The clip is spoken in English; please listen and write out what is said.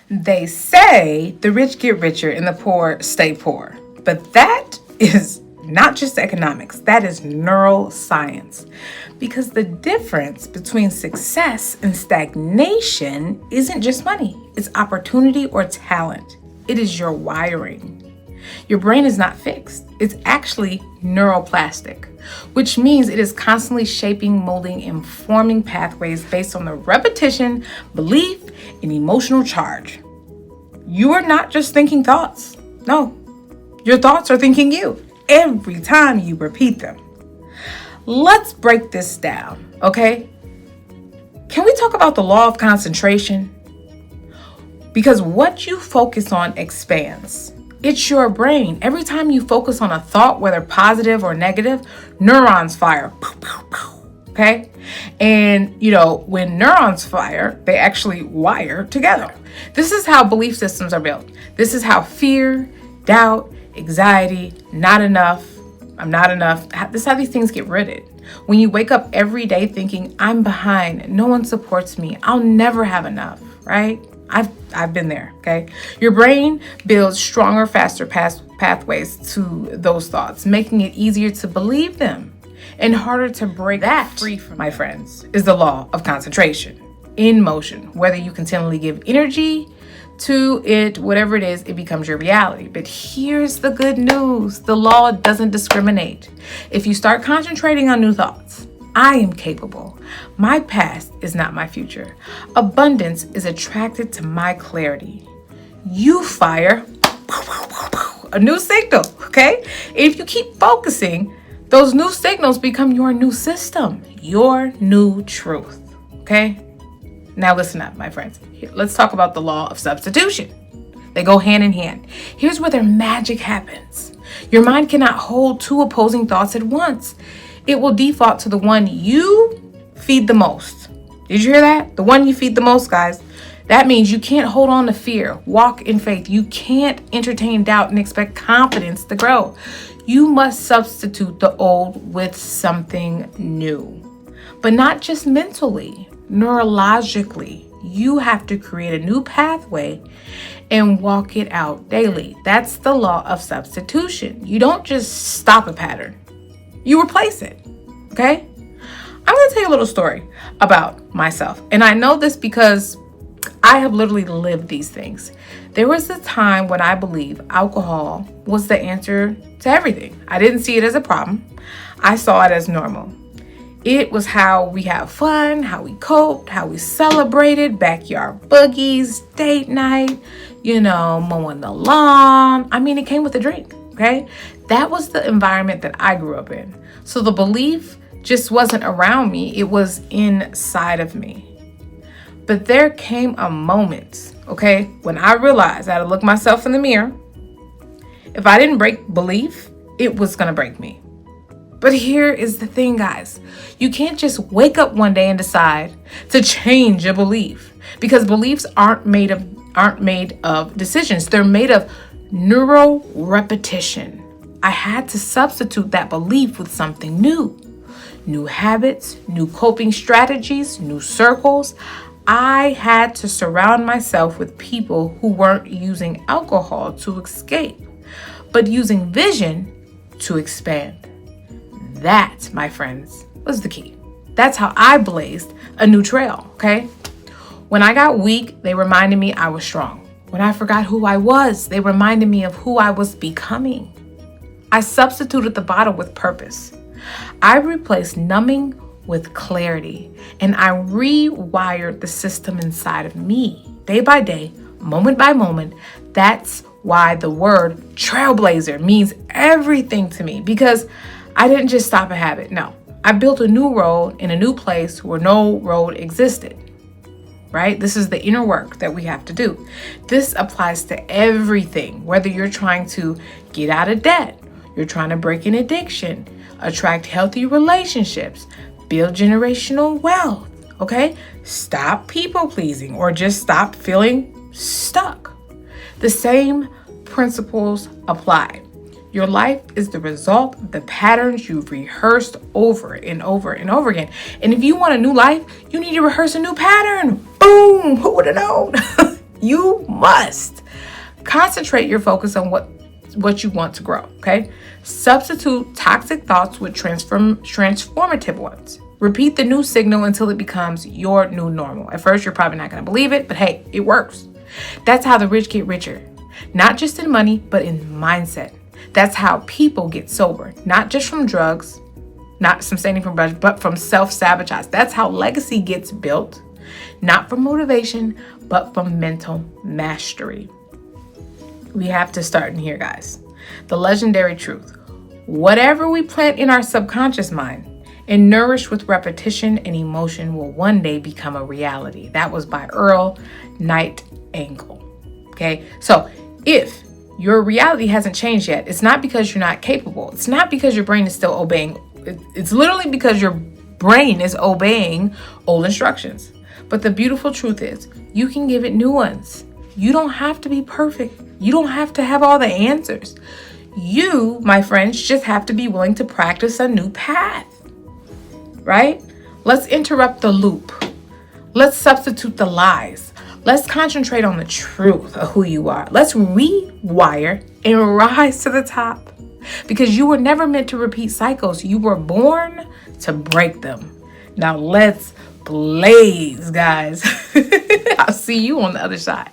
They say the rich get richer and the poor stay poor. But that is not just economics, that is neuroscience. Because the difference between success and stagnation isn't just money, it's opportunity or talent. It is your wiring. Your brain is not fixed. It's actually neuroplastic, which means it is constantly shaping, molding, and forming pathways based on the repetition, belief, and emotional charge. You are not just thinking thoughts. No, your thoughts are thinking you every time you repeat them. Let's break this down, okay? Can we talk about the law of concentration? Because what you focus on expands. It's your brain. Every time you focus on a thought, whether positive or negative, neurons fire. Okay? And, when neurons fire, they actually wire together. This is how belief systems are built. This is how fear, doubt, anxiety, not enough, I'm not enough. This is how these things get rooted. When you wake up every day thinking, I'm behind, no one supports me, I'll never have enough, right? I've been there, okay? Your brain builds stronger, faster pathways to those thoughts, making it easier to believe them and harder to break that free from. My friends, is the law of concentration in motion. Whether you continually give energy to it, whatever it is, it becomes your reality. But here's the good news. The law doesn't discriminate. If you start concentrating on new thoughts, I am capable. My past is not my future. Abundance is attracted to my clarity. You fire a new signal, okay? If you keep focusing, those new signals become your new system, your new truth, okay? Now listen up, my friends. Let's talk about the law of substitution. They go hand in hand. Here's where their magic happens. Your mind cannot hold two opposing thoughts at once. It will default to the one you feed the most. Did you hear that? The one you feed the most, guys. That means you can't hold on to fear, walk in faith. You can't entertain doubt and expect confidence to grow. You must substitute the old with something new. But not just mentally, neurologically. You have to create a new pathway and walk it out daily. That's the law of substitution. You don't just stop a pattern. You replace it, okay? I'm going to tell you a little story about myself. And I know this because I have literally lived these things. There was a time when I believed alcohol was the answer to everything. I didn't see it as a problem. I saw it as normal. It was how we have fun, how we coped, how we celebrated, backyard boogies, date night, mowing the lawn. I mean, it came with a drink, okay? That was the environment that I grew up in. So the belief just wasn't around me. It was inside of me. But there came a moment, okay, when I realized I had to look myself in the mirror. If I didn't break belief, it was going to break me. But here is the thing, guys. You can't just wake up one day and decide to change a belief, because beliefs aren't made of decisions. They're made of neuro repetition. I had to substitute that belief with something new. New habits, new coping strategies, new circles. I had to surround myself with people who weren't using alcohol to escape, but using vision to expand. That, my friends, was the key. That's how I blazed a new trail, okay? When I got weak, they reminded me I was strong. When I forgot who I was, they reminded me of who I was becoming. I substituted the bottle with purpose. I replaced numbing with clarity, and I rewired the system inside of me, day by day, moment by moment. That's why the word trailblazer means everything to me, because I didn't just stop a habit. No, I built a new road in a new place where no road existed, right? This is the inner work that we have to do. This applies to everything, whether you're trying to get out of debt, you're trying to break an addiction, attract healthy relationships, build generational wealth, okay? Stop people pleasing or just stop feeling stuck. The same principles apply. Your life is the result of the patterns you've rehearsed over and over and over again. And if you want a new life, you need to rehearse a new pattern. Boom! Who would have known? You must concentrate your focus on what you want to grow, okay? Substitute toxic thoughts with transformative ones. Repeat the new signal until it becomes your new normal. At first, you're probably not going to believe it, but hey, it works. That's how the rich get richer. Not just in money, but in mindset. That's how people get sober. Not just from drugs, not from staying from drugs, but from self-sabotage. That's how legacy gets built. Not from motivation, but from mental mastery. We have to start in here, guys. The legendary truth. Whatever we plant in our subconscious mind and nourish with repetition and emotion will one day become a reality. That was by Earl Nightingale. Okay, so if your reality hasn't changed yet, it's not because you're not capable. It's not because your brain is still obeying. It's literally because your brain is obeying old instructions. But the beautiful truth is, you can give it new ones. You don't have to be perfect. You don't have to have all the answers. You, my friends, just have to be willing to practice a new path, right? Let's interrupt the loop. Let's substitute the lies. Let's concentrate on the truth of who you are. Let's rewire and rise to the top. Because you were never meant to repeat cycles. You were born to break them. Now let's blaze, guys. I'll see you on the other side.